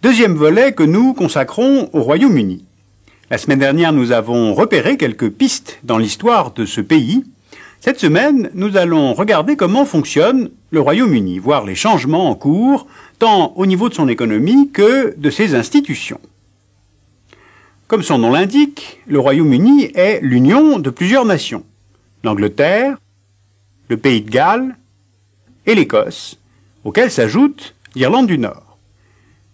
Deuxième volet que nous consacrons au Royaume-Uni. La semaine dernière, nous avons repéré quelques pistes dans l'histoire de ce pays. Cette semaine, nous allons regarder comment fonctionne le Royaume-Uni, voir les changements en cours, tant au niveau de son économie que de ses institutions. Comme son nom l'indique, le Royaume-Uni est l'union de plusieurs nations. L'Angleterre, le Pays de Galles et l'Écosse, auxquels s'ajoute l'Irlande du Nord.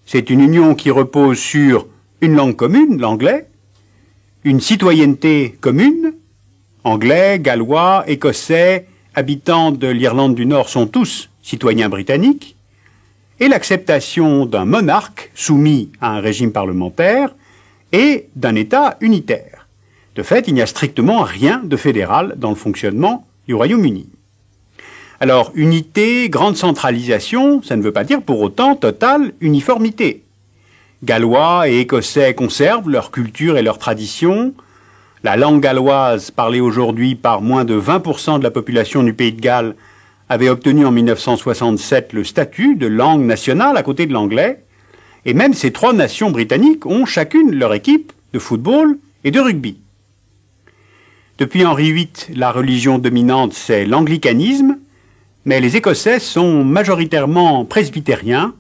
C'est une union qui repose sur une langue commune, l'anglais, une citoyenneté commune, anglais, gallois, écossais, habitants de l'Irlande du Nord sont tous citoyens britanniques, et l'acceptation d'un monarque soumis à un régime parlementaire et d'un État unitaire. De fait, il n'y a strictement rien de fédéral dans le fonctionnement du Royaume-Uni. Alors, unité, grande centralisation, ça ne veut pas dire pour autant totale uniformité. Gallois et Écossais conservent leur culture et leurs traditions. La langue galloise, parlée aujourd'hui par moins de 20% de la population du Pays de Galles, avait obtenu en 1967 le statut de langue nationale à côté de l'anglais. Et même ces trois nations britanniques ont chacune leur équipe de football et de rugby. Depuis Henri VIII, la religion dominante, c'est l'anglicanisme, mais les Écossais sont majoritairement presbytériens,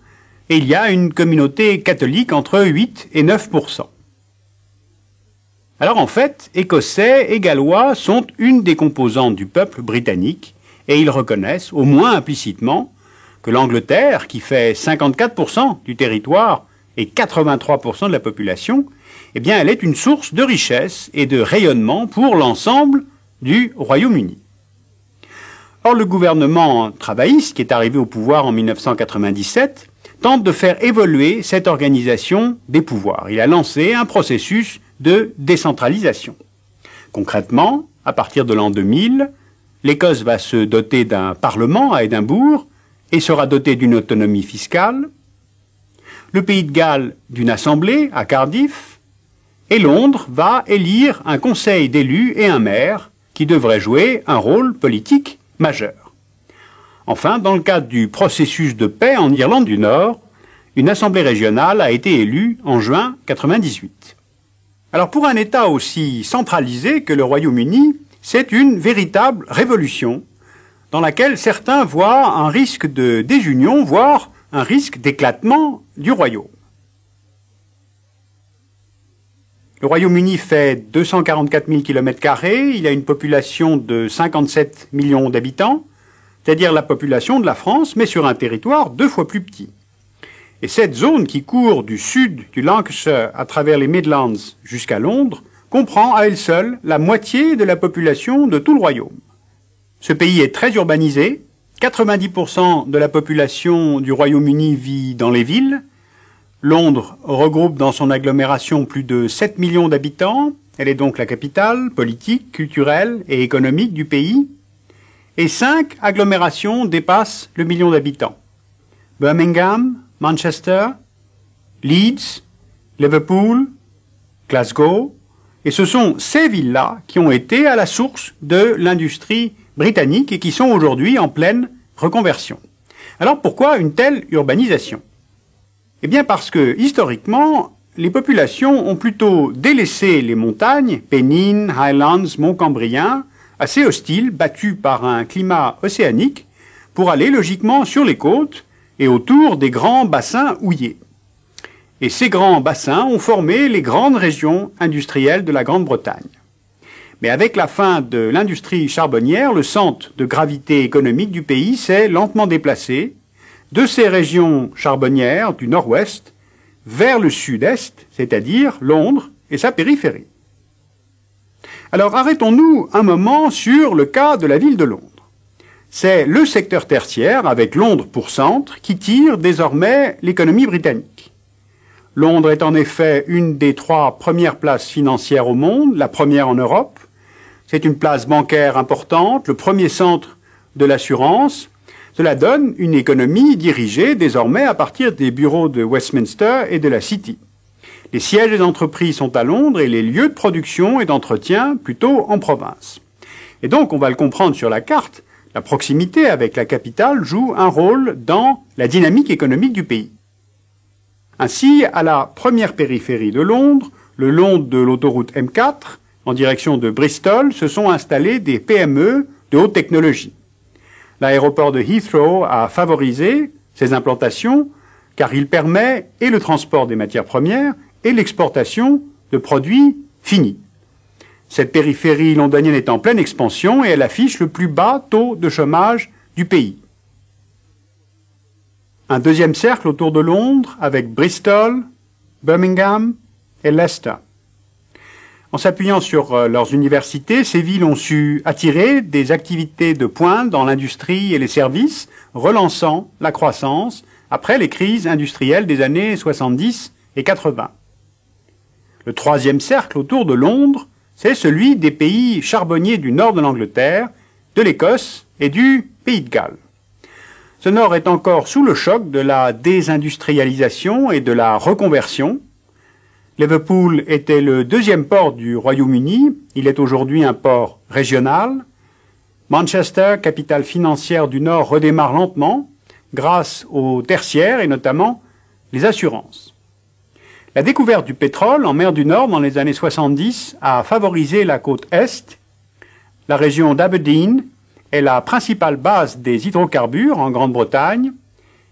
et il y a une communauté catholique entre 8 et 9%. Alors en fait, Écossais et Gallois sont une des composantes du peuple britannique, et ils reconnaissent, au moins implicitement, que l'Angleterre, qui fait 54% du territoire et 83% de la population, eh bien elle est une source de richesse et de rayonnement pour l'ensemble du Royaume-Uni. Or, le gouvernement travailliste, qui est arrivé au pouvoir en 1997, tente de faire évoluer cette organisation des pouvoirs. Il a lancé un processus de décentralisation. Concrètement, à partir de l'an 2000, l'Écosse va se doter d'un parlement à Édimbourg et sera dotée d'une autonomie fiscale, le Pays de Galles d'une assemblée à Cardiff, et Londres va élire un conseil d'élus et un maire qui devrait jouer un rôle politique majeur. Enfin, dans le cadre du processus de paix en Irlande du Nord, une assemblée régionale a été élue en juin 1998. Alors pour un État aussi centralisé que le Royaume-Uni, c'est une véritable révolution dans laquelle certains voient un risque de désunion, voire un risque d'éclatement du royaume. Le Royaume-Uni fait 244 000 km², il a une population de 57 millions d'habitants, c'est-à-dire la population de la France, mais sur un territoire 2 fois plus petit. Et cette zone qui court du sud du Lancashire à travers les Midlands jusqu'à Londres comprend à elle seule la moitié de la population de tout le royaume. Ce pays est très urbanisé, 90% de la population du Royaume-Uni vit dans les villes. Londres regroupe dans son agglomération plus de 7 millions d'habitants, elle est donc la capitale politique, culturelle et économique du pays. Et 5 agglomérations dépassent le million d'habitants. Birmingham, Manchester, Leeds, Liverpool, Glasgow, et ce sont ces villes-là qui ont été à la source de l'industrie britannique et qui sont aujourd'hui en pleine reconversion. Alors pourquoi une telle urbanisation? Eh bien parce que, historiquement, les populations ont plutôt délaissé les montagnes, Pennines, Highlands, Monts Cambriens, assez hostiles, battus par un climat océanique, pour aller logiquement sur les côtes et autour des grands bassins houillers. Et ces grands bassins ont formé les grandes régions industrielles de la Grande-Bretagne. Mais avec la fin de l'industrie charbonnière, le centre de gravité économique du pays s'est lentement déplacé de ces régions charbonnières du nord-ouest vers le sud-est, c'est-à-dire Londres et sa périphérie. Alors arrêtons-nous un moment sur le cas de la ville de Londres. C'est le secteur tertiaire, avec Londres pour centre, qui tire désormais l'économie britannique. Londres est en effet une des 3 premières places financières au monde, la première en Europe. C'est une place bancaire importante, le premier centre de l'assurance. Cela donne une économie dirigée désormais à partir des bureaux de Westminster et de la City. Les sièges des entreprises sont à Londres et les lieux de production et d'entretien plutôt en province. Et donc, on va le comprendre sur la carte, La proximité avec la capitale joue un rôle dans la dynamique économique du pays. Ainsi, à la première périphérie de Londres, le long de l'autoroute M4, en direction de Bristol, se sont installées des PME de haute technologie. L'aéroport de Heathrow a favorisé ces implantations car il permet et le transport des matières premières et l'exportation de produits finis. Cette périphérie londonienne est en pleine expansion et elle affiche le plus bas taux de chômage du pays. Un deuxième cercle autour de Londres avec Bristol, Birmingham et Leicester. En s'appuyant sur leurs universités, ces villes ont su attirer des activités de pointe dans l'industrie et les services, relançant la croissance après les crises industrielles des années 70 et 80. Le troisième cercle autour de Londres, c'est celui des pays charbonniers du nord de l'Angleterre, de l'Écosse et du Pays de Galles. Ce nord est encore sous le choc de la désindustrialisation et de la reconversion. Liverpool était le deuxième port du Royaume-Uni, il est aujourd'hui un port régional. Manchester, capitale financière du Nord, redémarre lentement grâce au tertiaire et notamment les assurances. La découverte du pétrole en mer du Nord dans les années 70 a favorisé la côte Est. La région d'Aberdeen est la principale base des hydrocarbures en Grande-Bretagne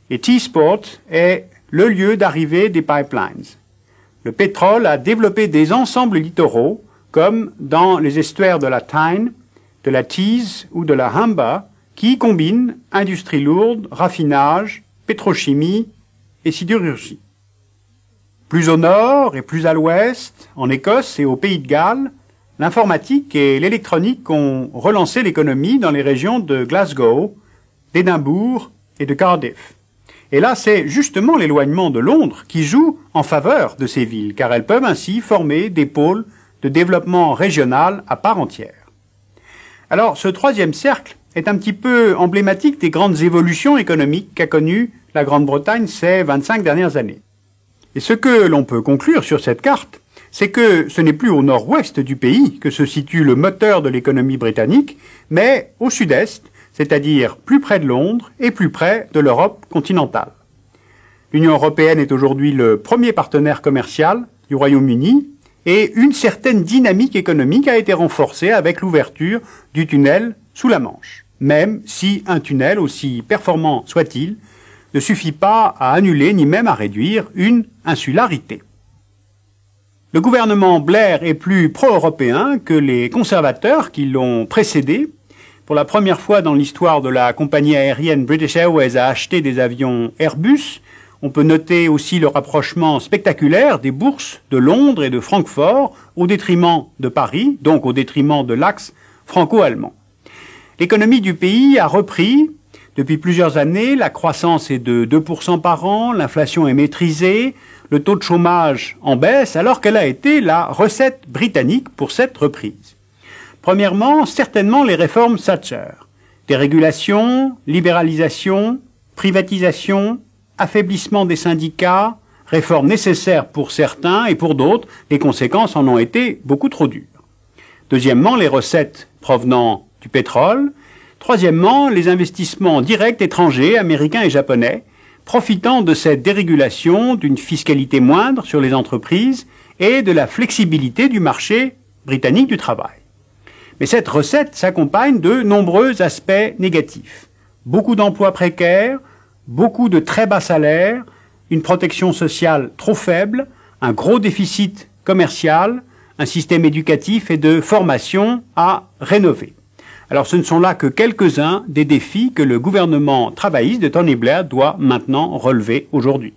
et T-Sport est le lieu d'arrivée des pipelines. Le pétrole a développé des ensembles littoraux comme dans les estuaires de la Tyne, de la Tees ou de la Humber qui combinent industrie lourde, raffinage, pétrochimie et sidérurgie. Plus au nord et plus à l'ouest, en Écosse et au Pays de Galles, l'informatique et l'électronique ont relancé l'économie dans les régions de Glasgow, d'Édimbourg et de Cardiff. Et là, c'est justement l'éloignement de Londres qui joue en faveur de ces villes, car elles peuvent ainsi former des pôles de développement régional à part entière. Alors, ce troisième cercle est un petit peu emblématique des grandes évolutions économiques qu'a connues la Grande-Bretagne ces 25 dernières années. Et ce que l'on peut conclure sur cette carte, c'est que ce n'est plus au nord-ouest du pays que se situe le moteur de l'économie britannique, mais au sud-est, c'est-à-dire plus près de Londres et plus près de l'Europe continentale. L'Union européenne est aujourd'hui le premier partenaire commercial du Royaume-Uni et une certaine dynamique économique a été renforcée avec l'ouverture du tunnel sous la Manche, même si un tunnel, aussi performant soit-il, ne suffit pas à annuler ni même à réduire une insularité. Le gouvernement Blair est plus pro-européen que les conservateurs qui l'ont précédé. Pour la première fois dans l'histoire de la compagnie aérienne, British Airways a acheté des avions Airbus. On peut noter aussi le rapprochement spectaculaire des bourses de Londres et de Francfort au détriment de Paris, donc au détriment de l'axe franco-allemand. L'économie du pays a repris depuis plusieurs années, la croissance est de 2% par an, l'inflation est maîtrisée, le taux de chômage en baisse, alors quelle a été la recette britannique pour cette reprise? Premièrement, certainement les réformes Thatcher. Dérégulation, libéralisation, privatisation, affaiblissement des syndicats, réformes nécessaires pour certains et pour d'autres, les conséquences en ont été beaucoup trop dures. Deuxièmement, les recettes provenant du pétrole. Troisièmement, les investissements directs étrangers, américains et japonais, profitant de cette dérégulation, d'une fiscalité moindre sur les entreprises et de la flexibilité du marché britannique du travail. Mais cette recette s'accompagne de nombreux aspects négatifs. Beaucoup d'emplois précaires, beaucoup de très bas salaires, une protection sociale trop faible, un gros déficit commercial, un système éducatif et de formation à rénover. Alors ce ne sont là que quelques-uns des défis que le gouvernement travailliste de Tony Blair doit maintenant relever aujourd'hui.